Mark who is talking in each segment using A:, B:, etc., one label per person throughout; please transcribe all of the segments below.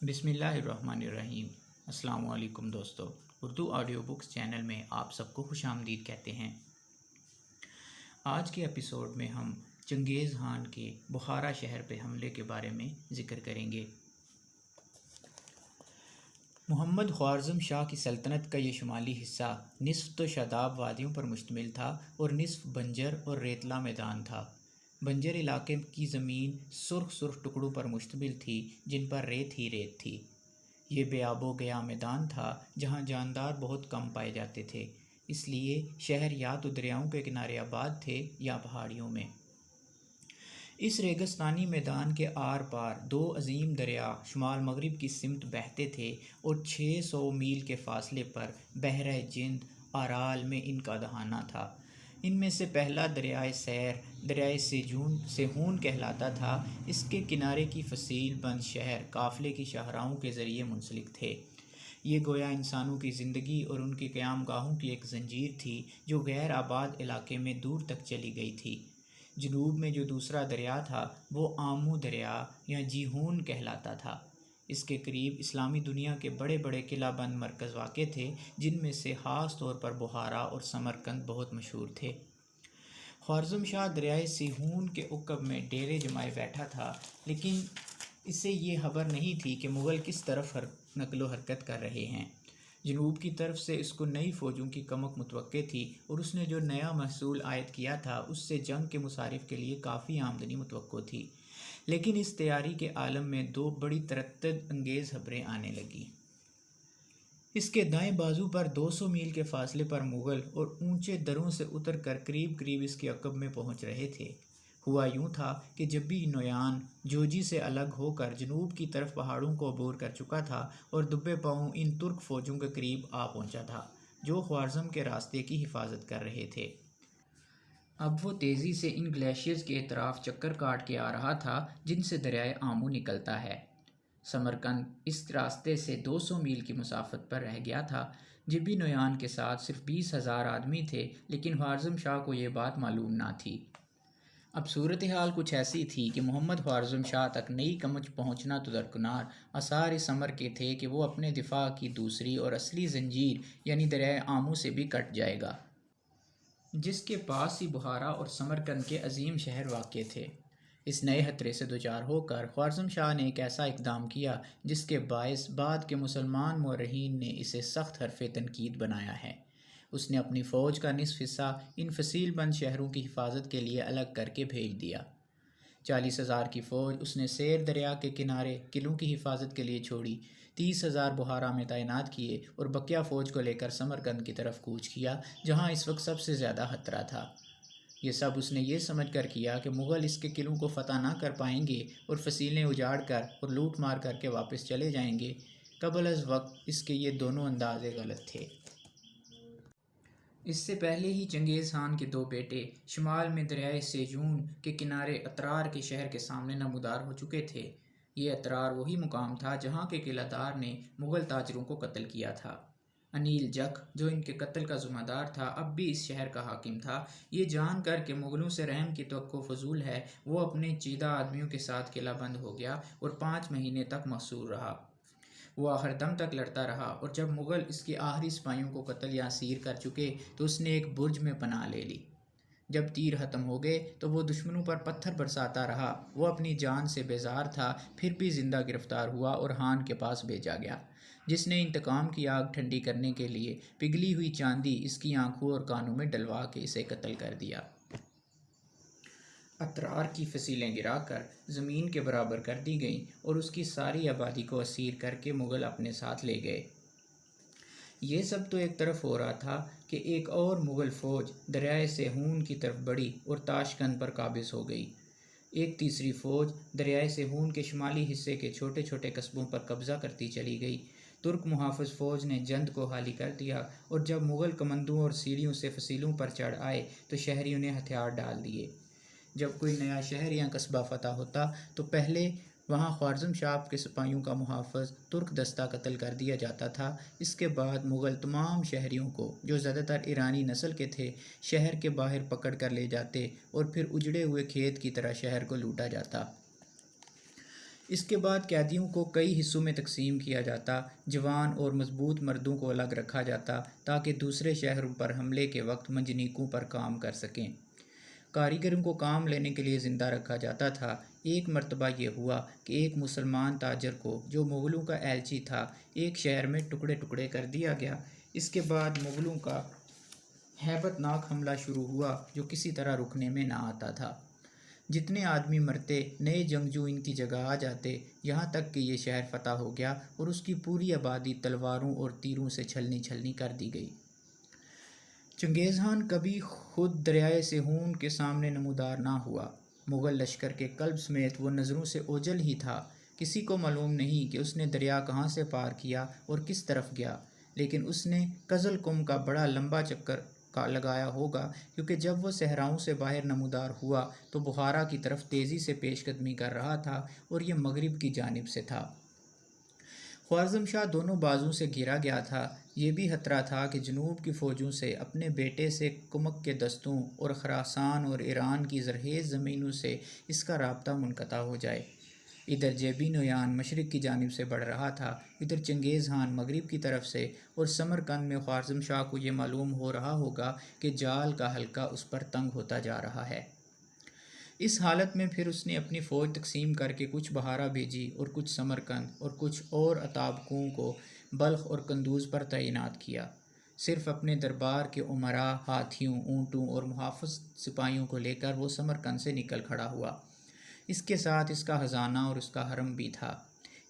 A: बिस्मिल्लाहिर्रहमानिर्रहीम। अस्सलाम वालेकुम दोस्तों, उर्दू ऑडियो बुक्स चैनल में आप सबको खुशामदीद कहते हैं। आज के एपिसोड में हम चंगेज़ खान के बुखारा शहर पे हमले के बारे में ज़िक्र करेंगे। मोहम्मद ख्वारज़म शाह की सल्तनत का ये शुमाली हिस्सा निस्फ़ तो शादाब वादियों पर मुश्तमिल था और निस्फ़ बंजर और रेतला मैदान था। बंजर इलाके की ज़मीन सुर्ख सुर्ख टुकड़ों पर मुश्तमिल थी जिन पर रेत ही रेत थी। ये बेआबो गया मैदान था जहाँ जानदार बहुत कम पाए जाते थे, इसलिए शहर या तो दरियाओं के किनारे आबाद थे या पहाड़ियों में। इस रेगिस्तानी मैदान के आर पार दो अजीम दरिया शुमाल मगरिब की सिमत बहते थे और 600 मील के फासले पर बहर जिंद आराल में इनका दहाना था। इनमें से पहला दरियाए सैर दरियाए सेहून कहलाता था। इसके किनारे की फसील बंद शहर काफ़िले की शाहराहों के ज़रिए मुंसलिक थे। ये गोया इंसानों की ज़िंदगी और उनकी क़याम गाहों की एक ज़ंजीर थी जो गैर आबाद इलाके में दूर तक चली गई थी। जनूब में जो दूसरा दरिया था वो आमू दरिया या जीहून कहलाता था। इसके करीब इस्लामी दुनिया के बड़े बड़े किलाबंद मरकज़ वाक़े थे, जिनमें से ख़ास तौर पर बुखारा और समरकंद बहुत मशहूर थे। ख्वारज़म शाह दरियाए सीहून के उक़ब में डेरे जमाए बैठा था, लेकिन इसे ये खबर नहीं थी कि मुग़ल किस तरफ नकलो हरकत कर रहे हैं। जनूब की तरफ से इसको नई फ़ौजों की कमक मुतवक्के थी और उसने जो नया महसूल आयद किया था उससे जंग के मुसारिफ के लिए काफ़ी आमदनी मुतवक्को थी। लेकिन इस तैयारी के आलम में दो बड़ी तरद्दुद अंगेज़ खबरें आने लगी। इसके दाएं बाजू पर 200 मील के फासले पर मुग़ल और ऊंचे दरों से उतर कर करीब करीब इसके अक़ब में पहुंच रहे थे। हुआ यूँ था कि जब भी नोयान जोजी से अलग होकर जनूब की तरफ पहाड़ों को अबूर कर चुका था और दुब्बे पाँव इन तुर्क फ़ौजों के करीब आ पहुंचा था जो ख्वारज़म के रास्ते की हिफाजत कर रहे थे। अब वो तेज़ी से इन ग्लेशियर्स के अतराफ़ चक्कर काट के आ रहा था जिनसे दरियाए आमू निकलता है। समरकंद इस रास्ते से 200 मील की मुसाफत पर रह गया था। जिबी नोयान के साथ सिर्फ 20,000 आदमी थे, लेकिन ख्वारज़म शाह को ये बात मालूम ना थी। अब सूरत हाल कुछ ऐसी थी कि मोहम्मद ख्वारज़म शाह तक नई कमच पहुँचना तो दरकिनार आसार इस अमर के थे कि वो अपने दिफा की दूसरी और असली जंजीर यानी दरियाए आमू से भी कट जाएगा, जिसके पास ही बुखारा और समरकंद के अजीम शहर वाक़ थे। इस नए खतरे से दोचार होकर ख्वारज़म शाह ने एक ऐसा इक़दाम किया जिसके बायस बाद के मुसलमान मौरख़ीन ने इसे सख्त हरफ़ तनकीद बनाया है। उसने अपनी फ़ौज का निसफ़ हिस्सा इन फसील बंद शहरों की हिफाजत के लिए अलग करके भेज दिया। 40,000 की फ़ौज उसने सेर दरिया के किनारे किलों की हिफाजत के लिए छोड़ी, 30,000 बुखारा में तैनात किए और बकिया फ़ौज को लेकर समरकंद की तरफ कूच किया, जहाँ इस वक्त सबसे ज़्यादा खतरा था। ये सब उसने ये समझ कर किया कि मुग़ल इसके किलों को फ़तह ना कर पाएंगे और फसीलें उजाड़ कर और लूट मार करके वापस चले जाएंगे। कबल अज़ वक्त इसके ये दोनों अंदाज़े गलत थे। इससे पहले ही चंगेज़ खान के दो बेटे शुमाल में दरियाए सेजून के किनारे अतरार के शहर के सामने नमूदार हो चुके थे। ये अतरार वही मुकाम था जहाँ के किलादार ने मुग़ल ताजरों को कत्ल किया था। अनील जख, जो इनके कत्ल का ज़िम्मेदार था, अब भी इस शहर का हाकिम था। ये जान कर कि मुग़लों से रहम की तवक्को फजूल है, वो अपने चीदा आदमियों के साथ किला बंद हो गया और 5 महीने तक महसूर रहा। वो आखिर दम तक लड़ता रहा और जब मुग़ल इसके आखिरी सिपाहियों को कत्ल या असीर कर चुके तो उसने एक बुर्ज में पनाह ले ली। जब तीर ख़त्म हो गए तो वो दुश्मनों पर पत्थर बरसाता रहा। वो अपनी जान से बेजार था, फिर भी ज़िंदा गिरफ़्तार हुआ और खान के पास भेजा गया, जिसने इंतकाम की आग ठंडी करने के लिए पिघली हुई चांदी इसकी आंखों और कानों में डलवा के इसे कत्ल कर दिया। अतरार की फसीलें गिराकर ज़मीन के बराबर कर दी गईं और उसकी सारी आबादी को असीर करके मुग़ल अपने साथ ले गए। ये सब तो एक तरफ हो रहा था कि एक और मुग़ल फ़ौज दरियाए सेहून की तरफ बढ़ी और ताशकंद पर काबिज़ हो गई। एक तीसरी फ़ौज दरियाए सेहून के शुमाली हिस्से के छोटे छोटे कस्बों पर कब्ज़ा करती चली गई। तुर्क मुहाफ़िज़ फ़ौज ने जंद को खाली कर दिया और जब मुग़ल कमंदों और सीढ़ियों से फसीलों पर चढ़ आए तो शहरियों ने हथियार डाल दिए। जब कोई नया शहर या कस्बा फ़तह होता तो पहले वहाँ ख्वारज़म शाह के सिपाहियों का मुहाफ़िज़ तुर्क दस्ता कत्ल कर दिया जाता था। इसके बाद मुग़ल तमाम शहरियों को, जो ज़्यादातर ईरानी नस्ल के थे, शहर के बाहर पकड़ कर ले जाते और फिर उजड़े हुए खेत की तरह शहर को लूटा जाता। इसके बाद कैदियों को कई हिस्सों में तकसीम किया जाता। जवान और मजबूत मर्दों को अलग रखा जाता ताकि दूसरे शहरों पर हमले के वक्त मंजनीकों पर काम कर सकें। कारीगरों को काम लेने के लिए ज़िंदा रखा जाता था। एक मर्तबा ये हुआ कि एक मुसलमान ताजर को, जो मुग़लों का एलची था, एक शहर में टुकड़े टुकड़े कर दिया गया। इसके बाद मुग़लों का हैबतनाक हमला शुरू हुआ जो किसी तरह रुकने में ना आता था। जितने आदमी मरते, नए जंगजू इनकी जगह आ जाते, यहाँ तक कि ये शहर फतह हो गया और उसकी पूरी आबादी तलवारों और तीरों से छलनी छलनी कर दी गई। चंगेज़ खान कभी खुद दरियाए सिहून के सामने नमूदार ना हुआ। मुग़ल लश्कर के कल्ब समेत वो नज़रों से ओझल ही था। किसी को मालूम नहीं कि उसने दरिया कहाँ से पार किया और किस तरफ गया, लेकिन उसने कज़ल कुम का बड़ा लंबा चक्कर का लगाया होगा, क्योंकि जब वो सहराओं से बाहर नमूदार हुआ तो बुखारा की तरफ तेज़ी से पेशकदमी कर रहा था और ये मगरिब की जानिब से था। ख्वारज़म शाह दोनों बाजू से घिरा गया था। ये भी खतरा था कि जनूब की फ़ौजों से, अपने बेटे से कुमक के दस्तों और खरासान और ईरान की ज़रखेज़ ज़मीनों से इसका राब्ता मुनक़ता हो जाए। इधर जेबी नोयान मशरिक़ की जानिब से बढ़ रहा था, इधर चंगेज़ खान मगरिब की तरफ से, और समरकंद में ख्वारज़म शाह को ये मालूम हो रहा होगा कि जाल का हल्का उस पर तंग होता जा रहा है। इस हालत में फिर उसने अपनी फ़ौज तकसीम करके कुछ बहारा भेजी और कुछ समरकंद और कुछ और अताबकों को बल्ख और कंदूज़ पर तैनात किया। सिर्फ अपने दरबार के उमरा, हाथियों, ऊँटों और मुहाफ़िज़ सिपाहियों को लेकर वो समरकंद से निकल खड़ा हुआ। इसके साथ इसका ख़जाना और उसका हरम भी था।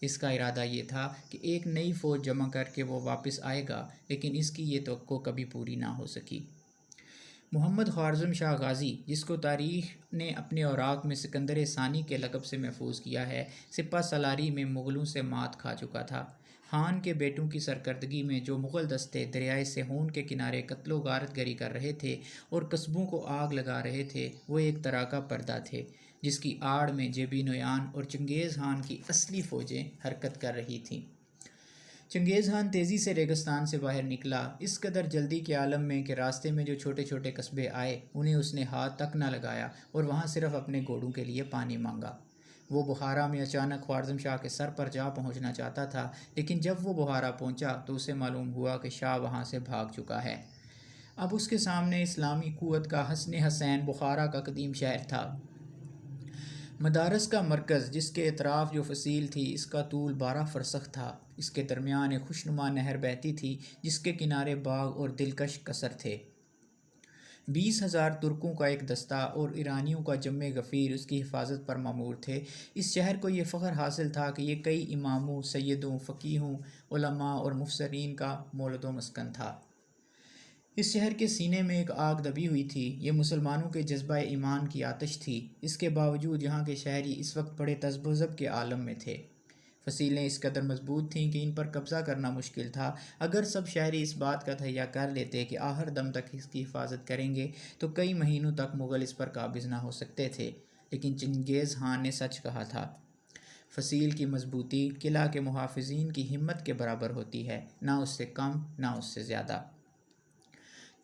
A: इसका इरादा ये था कि एक नई फ़ौज जमा करके वो वापस आएगा, लेकिन इसकी ये तवक्को कभी पूरी ना हो सकी। मोहम्मद ख्वारज़म शाह गाज़ी, जिसको तारीख़ ने अपने औराक में सिकंदर सानी के लक़ब से महफूज किया है, सिपा सलारी में मुग़लों से मात खा चुका था। खान के बेटों की सरकर्दगी में जो मुग़ल दस्ते दरियाए सिहून के किनारे कत्लो गारतगरी कर रहे थे और कस्बों को आग लगा रहे थे, वो एक तरह का पर्दा थे जिसकी आड़ में जेबी नोयान और चंगेज़ खान की असली फ़ौजें हरकत कर रही थीं। चंगेज़ खान तेज़ी से रेगिस्तान से बाहर निकला, इस कदर जल्दी के आलम में कि रास्ते में जो छोटे छोटे कस्बे आए उन्हें उसने हाथ तक न लगाया और वहाँ सिर्फ अपने घोड़ों के लिए पानी मांगा। वो बुखारा में अचानक ख्वारज़म शाह के सर पर जा पहुँचना चाहता था, लेकिन जब वो बुखारा पहुँचा तो उसे मालूम हुआ कि शाह वहाँ से भाग चुका है। अब उसके सामने इस्लामी क़ुव्वत का हसन हसैन बुखारा का कदीम शहर था। मदारस का मरकज़, जिसके अतराफ़ जो फसील थी, इसका तूल 12 फरसख था। इसके दरमियान एक खुशनुमा नहर बहती थी जिसके किनारे बाग और दिलकश कसर थे। 20,000 तुर्कों का एक दस्ता और ईरानियों का जम्मे गफ़ीर उसकी हिफाजत पर मामूर थे। इस शहर को ये फ़ख्र हासिल था कि ये कई इमामों, सैयदों, फ़कीहों, उलमा और मुफ़स्सिरीन का मौलिद व मस्कन था। इस शहर के सीने में एक आग दबी हुई थी। ये मुसलमानों के जज्बा ईमान की आतिश थी। इसके बावजूद यहाँ के शहरी इस वक्त बड़े तज़ब्ज़ुब के आलम में थे। फसीलें इस कदर मजबूत थीं कि इन पर कब्ज़ा करना मुश्किल था। अगर सब शहरी इस बात का तहैया कर लेते कि आखिर दम तक इसकी हिफाजत करेंगे तो कई महीनों तक मुग़ल इस पर काबिज़ ना हो सकते थे। लेकिन चंगेज़ खान ने सच कहा था, फसील की मजबूती किला के मुहाफ़िज़ीन की हिम्मत के बराबर होती है, ना उससे कम ना उससे ज़्यादा।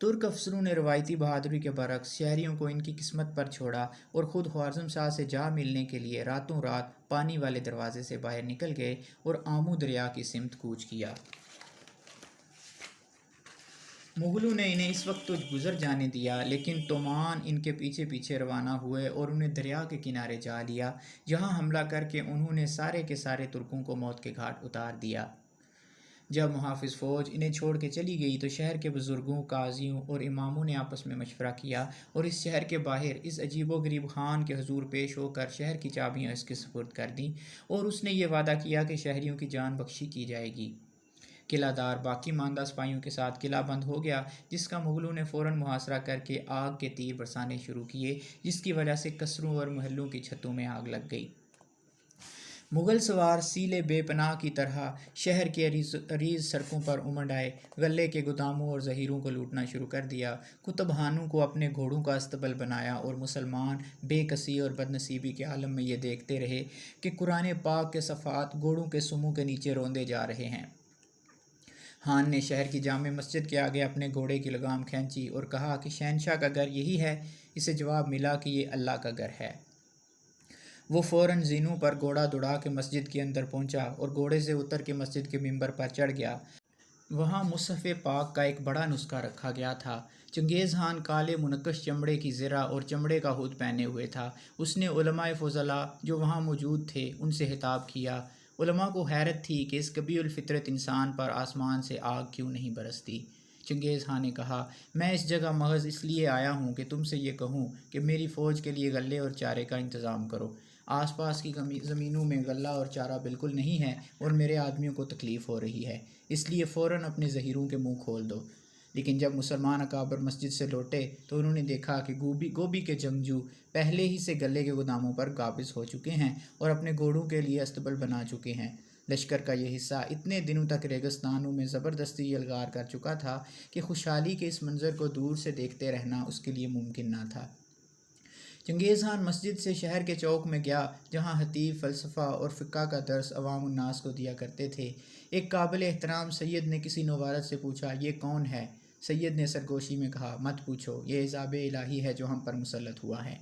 A: तुर्क अफसरों ने रवायती बहादुरी के बरक्स शहरियों को इनकी किस्मत पर छोड़ा और ख़ुद ख्वारज़म शाह से जा मिलने के लिए रातों रात पानी वाले दरवाजे से बाहर निकल गए और आमू दरिया की सिमत कूच किया। मुग़लों ने इन्हें इस वक्त तो गुज़र जाने दिया, लेकिन तोमान इनके पीछे पीछे रवाना हुए और उन्हें दरिया के किनारे जा लिया, जहाँ हमला करके उन्होंने सारे के सारे तुर्कों को मौत के घाट उतार दिया। जब मुहाफ़िज़ फ़ौज इन्हें छोड़ के चली गई तो शहर के बुज़ुर्गों, काज़ियों और इमामों ने आपस में मशवरा किया और इस शहर के बाहर इस अजीबो गरीब खान के हुज़ूर पेश होकर शहर की चाबियाँ इसके सुपुर्द कर दी और उसने ये वादा किया कि शहरियों की जान बख्शी की जाएगी। किलादार बाकी मानदा सिपाहियों के साथ किला बंद हो गया, जिसका मुग़लों ने फ़ौरन मुहासरा करके आग के तीर बरसाने शुरू किए, जिसकी वजह से कसरों और महलों की छतों में आग लग गई। मुग़ल सवार सीले बेपनाह की तरह शहर के अरीज़ सड़कों पर उमड़ आए, गले के गोदामों और ज़हीरों को लूटना शुरू कर दिया। कुतुबखानों को अपने घोड़ों का अस्तबल बनाया और मुसलमान बेकसी और बदनसीबी के आलम में ये देखते रहे कि कुरान पाक के सफ़ात घोड़ों के सुमों के नीचे रौंदे जा रहे हैं। खान ने शहर की जामे मस्जिद के आगे अपने घोड़े की लगाम खींची और कहा कि शहनशाह का घर यही है। इसे जवाब मिला कि ये अल्लाह का घर है। वो फ़ौरन ज़ीनू पर घोड़ा दौड़ा के मस्जिद के अंदर पहुंचा और घोड़े से उतर के मस्जिद के मिंबर पर चढ़ गया। वहाँ मुसहफ़ पाक का एक बड़ा नुस्खा रखा गया था। चंगेज़ खान काले मुनक्कश चमड़े की ज़रा और चमड़े का हुद पहने हुए था। उसने उलमाए फ़ुज़ला जो वहाँ मौजूद थे उनसे खिताब किया। उलमा को हैरत थी कि इस कबीउल फ़ितरत इंसान पर आसमान से आग क्यों नहीं बरसती। चंगेज़ खान ने कहा, मैं इस जगह महज इसलिए आया हूँ कि तुमसे ये कहूँ कि मेरी फ़ौज के लिए गल्ले और चारे का इंतज़ाम करो। आसपास की ज़मीनों में गल्ला और चारा बिल्कुल नहीं है और मेरे आदमियों को तकलीफ़ हो रही है, इसलिए फ़ौरन अपने ज़हीरों के मुंह खोल दो। लेकिन जब मुसलमान अकाबर मस्जिद से लौटे तो उन्होंने देखा कि गोभी के जंगजू पहले ही से गले के गोदामों पर काबिज़ हो चुके हैं और अपने घोड़ों के लिए अस्तबल बना चुके हैं। लश्कर का यह हिस्सा इतने दिनों तक रेगिस्तानों में ज़बरदस्ती यलगार कर चुका था कि खुशहाली के इस मंज़र को दूर से देखते रहना उसके लिए मुमकिन न था। चंगेज़ खान मस्जिद से शहर के चौक में गया जहाँ हतीब फ़लसफ़ा और फ़िक़्ह का दर्स अवाम उन्नास को दिया करते थे। एक काबिल एहतराम सैयद ने किसी नौवारद से पूछा, ये कौन है? सैयद ने सरगोशी में कहा, मत पूछो, ये इज़ाब इलाही है जो हम पर मुसल्लत हुआ है।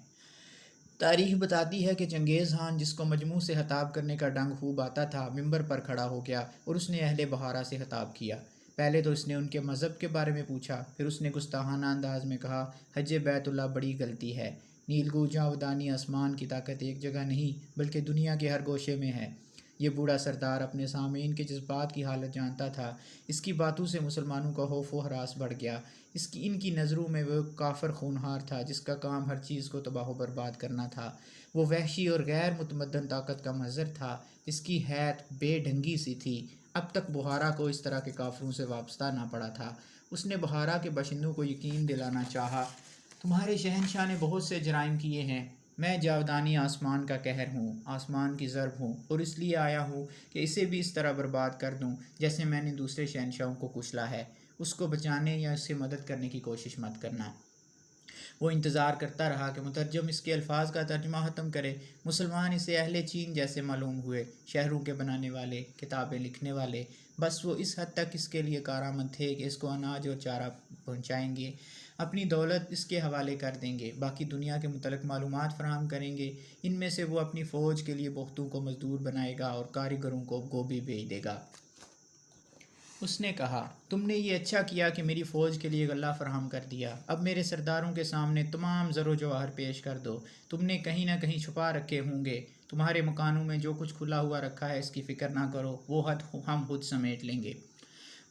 A: तारीख बताती है कि चंगेज़ खान, जिसको मजमू से खिताब करने का डंग खूब आता था, मिंबर पर खड़ा हो गया और उसने अहले बहारा से खिताब किया। पहले तो उसने उनके मज़हब के बारे में पूछा, फिर उसने गुस्ताहाना अंदाज में कहा, हज बैतुल्लाह बड़ी गलती है। नीलगूजा उदानी आसमान की ताकत एक जगह नहीं बल्कि दुनिया के हर गोशे में है। ये बूढ़ा सरदार अपने सामीन के जज्बात की हालत जानता था। इसकी बातों से मुसलमानों का खौफ व हरास बढ़ गया। इनकी नज़रों में वो काफिर खूनहार था जिसका काम हर चीज़ को तबाह बर्बाद करना था। वो वहशी और गैर मुतमद्दन ताकत का मंजर था जिसकी हैत बेढंगी सी थी। अब तक बुहारा को इस तरह के काफिरों से वाबस्ता ना पड़ा था। उसने बुहारा के बाशिंदों को यकीन दिलाना चाहा, तुम्हारे शहनशाह ने बहुत से जराइम किए हैं। मैं जावदानी आसमान का कहर हूँ, आसमान की ज़रब हूँ और इसलिए आया हूँ कि इसे भी इस तरह बर्बाद कर दूँ जैसे मैंने दूसरे शहनशाहों को कुचला है। उसको बचाने या इससे मदद करने की कोशिश मत करना। वो इंतज़ार करता रहा कि मुतरजम इसके अल्फाज का तर्जमा ख़त्म करे। मुसलमान इसे अहले चीन जैसे मालूम हुए, शहरों के बनाने वाले, किताबें लिखने वाले। बस वो इस हद तक इसके लिए कारामद थे कि इसको अनाज और चारा पहुँचाएँगे, अपनी दौलत इसके हवाले कर देंगे, बाकी दुनिया के मुतल्लिक़ मालूमात फ़राहम करेंगे। इनमें से वो अपनी फ़ौज के लिए पुख्तों को मज़दूर बनाएगा और कारीगरों को गोभी भेज देगा। उसने कहा, तुमने ये अच्छा किया कि मेरी फ़ौज के लिए गल्ला फ़राहम कर दिया। अब मेरे सरदारों के सामने तमाम ज़रो जवाहर पेश कर दो। तुमने कहीं ना कहीं छुपा रखे होंगे। तुम्हारे मकानों में जो कुछ खुला हुआ रखा है इसकी फ़िक्र ना करो, वो हद हम खुद समेट लेंगे।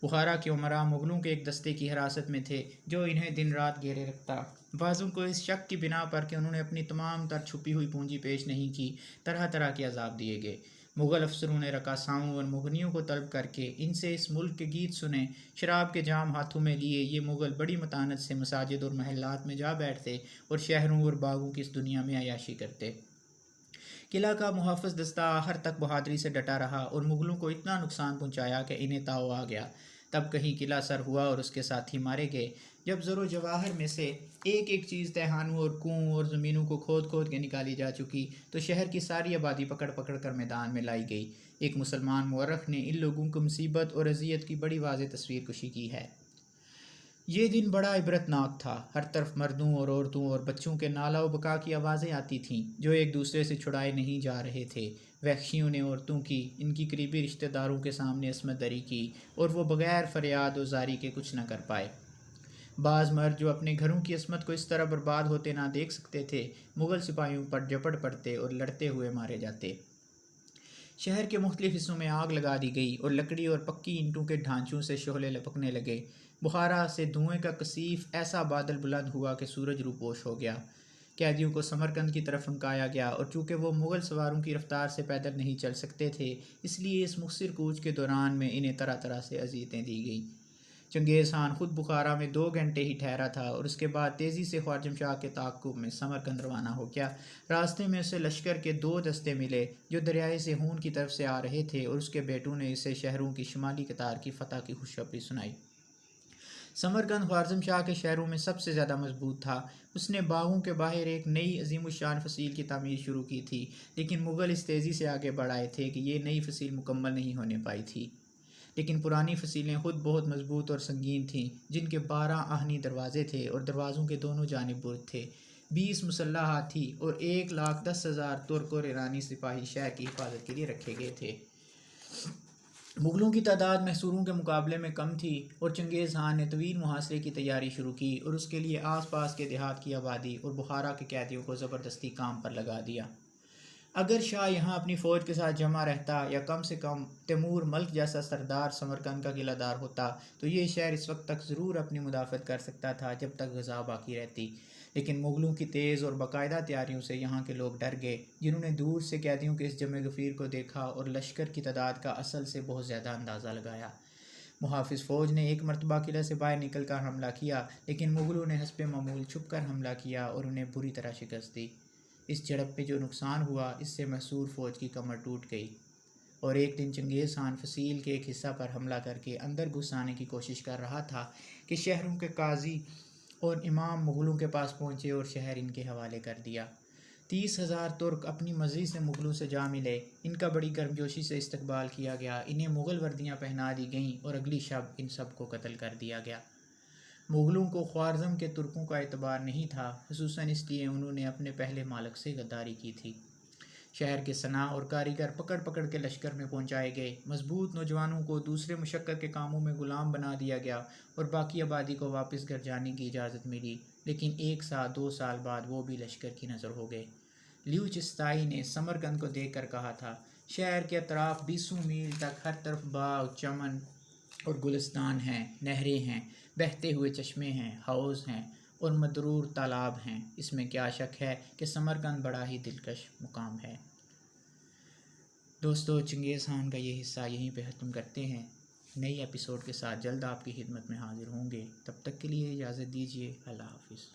A: बुखारा के उमरा मुग़लों के एक दस्ते की हिरासत में थे जो इन्हें दिन रात घेरे रखता। बाज़ों को इस शक की बिना पर कि उन्होंने अपनी तमाम तर छुपी हुई पूंजी पेश नहीं की, तरह तरह के अजाब दिए गए। मुग़ल अफसरों ने रकासाओं और मुगनियों को तलब करके इनसे इस मुल्क के गीत सुने। शराब के जाम हाथों में लिए ये मुग़ल बड़ी मतानत से मसाजिद और महल्लात में जा बैठते और शहरों और बागों की इस दुनिया में अयाशी करते। किला का मुहाफ़िज़ दस्ता आखिर तक बहादुरी से डटा रहा और मुग़लों को इतना नुकसान पहुँचाया कि इन्हें ताव आ गया। तब कहीं किला सर हुआ और उसके साथी मारे गए। जब ज़रो जवाहर में से एक एक चीज़ तहखानों और कुओं और ज़मीनों को खोद खोद के निकाली जा चुकी तो शहर की सारी आबादी पकड़ पकड़ कर मैदान में लाई गई। एक मुसलमान मुअर्रख ने इन लोगों को मुसीबत और अजियत की बड़ी वाज़ेह तस्वीर कुशी की है। ये दिन बड़ा इबरतनाक था। हर तरफ मर्दों और औरतों और बच्चों के नाला व बका की आवाज़ें आती थीं जो एक दूसरे से छुड़ाए नहीं जा रहे थे। वहशियों ने औरतों की, इनकी करीबी रिश्तेदारों के सामने असमत दरी की और वो बग़ैर फरियाद और ज़ारी के कुछ न कर पाए। बाज़ मर्द जो अपने घरों की असमत को इस तरह बर्बाद होते ना देख सकते थे, मुग़ल सिपाहियों पर झपट पड़ते और लड़ते हुए मारे जाते। शहर के मुख्तलिफ हिस्सों में आग लगा दी गई और लकड़ी और पक्की ईंटों के ढांचों से शोले लपकने लगे। बुखारा से धुएं का कसीफ ऐसा बादल बुलंद हुआ कि सूरज रूपोश हो गया। कैदियों को समरकंद की तरफ फंकाया गया और चूँकि वो मुग़ल सवारों की रफ्तार से पैदल नहीं चल सकते थे, इसलिए इस मुखसिर कूच के दौरान में इन्हें तरह तरह से अज़ियतें दी गई। चंगेज़ खान खुद बुखारा में 2 घंटे ही ठहरा था और उसके बाद तेज़ी से ख्वारज़म शाह के ताक़ुब में समरकंद रवाना हो गया। रास्ते में उसे लश्कर के 2 दस्ते मिले जो दरियाए सेहून की तरफ से आ रहे थे और उसके बेटों ने इसे शहरों की शुमाली कतार की फ़तह की खुशखबरी सुनाई। समरकंद ख्वारज़म शाह के शहरों में सबसे ज़्यादा मजबूत था। उसने बागों के बाहर एक नई अज़ीमुश्शान फसील की तामीर शुरू की थी, लेकिन मुग़ल इस तेज़ी से आगे बढ़ आए थे कि ये नई फसील मुकम्मल नहीं होने पाई थी। लेकिन पुरानी फसीलें खुद बहुत मजबूत और संगीन थीं, जिनके 12 आहनी दरवाजे थे और दरवाज़ों के दोनों जानिब बुर्ज थे। 20 मुसल्लह हाथी और 1,10,000 तुर्क और ईरानी सिपाही शहर की हिफाजत के लिए रखे गए थे। मुग़लों की तादाद मैसूरों के मुकाबले में कम थी और चंगेज़ खान ने तवील मुहासरे की तैयारी शुरू की और उसके लिए आसपास के देहात की आबादी और बुखारा के कैदियों को ज़बरदस्ती काम पर लगा दिया। अगर शाह यहाँ अपनी फ़ौज के साथ जमा रहता या कम से कम तैमूर मल्क जैसा सरदार समरकंद का किलादार होता तो ये शहर इस वक्त तक ज़रूर अपनी मुदाफ़त कर सकता था जब तक ग़ज़ा बाकी रहती। लेकिन मुग़लों की तेज़ और बाकायदा तैयारियों से यहाँ के लोग डर गए, जिन्होंने दूर से कैदियों के इस जमे गफ़ीर को देखा और लश्कर की तादाद का असल से बहुत ज़्यादा अंदाज़ा लगाया। मुहाफ़िज़ फ़ौज ने एक मरतबा किले से बाहर निकल कर हमला किया, लेकिन मुग़लों ने हस्बे मामूल छुप कर हमला किया और उन्हें बुरी तरह शिकस्त दी। इस झड़प में जो नुकसान हुआ, इससे मैसूर फ़ौज की कमर टूट गई और एक दिन चंगेज़ खान फसील के एक हिस्सा पर हमला करके अंदर घुस आने की कोशिश कर रहा था कि शहरों के काजी और इमाम मुग़लों के पास पहुँचे और शहर इनके हवाले कर दिया। 30,000 तुर्क अपनी मर्ज़ी से मुग़लों से जा मिले। इनका बड़ी गर्मजोशी से इस्तकबाल किया गया, इन्हें मुग़ल वर्दियाँ पहना दी गईं और अगली शब इन सब को कत्ल कर दिया गया। मुग़लों को ख्वारज़म के तुर्कों का एतबार नहीं था, ख़ुसूसन इसलिए उन्होंने अपने पहले मालिक से गद्दारी की थी। शहर के सना और कारीगर पकड़ पकड़ के लश्कर में पहुंचाए गए। मजबूत नौजवानों को दूसरे मुशक्क़त के कामों में ग़ुलाम बना दिया गया और बाकी आबादी को वापस घर जाने की इजाज़त मिली, लेकिन 1 साल 2 साल बाद वो भी लश्कर की नज़र हो गए। लियू चिस्ताई ने समरकंद को देख कर कहा था, शहर के अतराफ़ 20 मील तक हर तरफ बाग, चमन और गुलिस्तान हैं, नहरें हैं, बहते हुए चश्मे हैं, हौज़ हैं और मदरूर तालाब हैं। इसमें क्या शक है कि समरकंद बड़ा ही दिलकश मुकाम है। दोस्तों, चंगेज़ खान का ये हिस्सा यहीं पे ख़त्म करते हैं। नई एपिसोड के साथ जल्द आपकी खिदमत में हाज़िर होंगे। तब तक के लिए इजाज़त दीजिए। अल्लाह हाफ़िज़।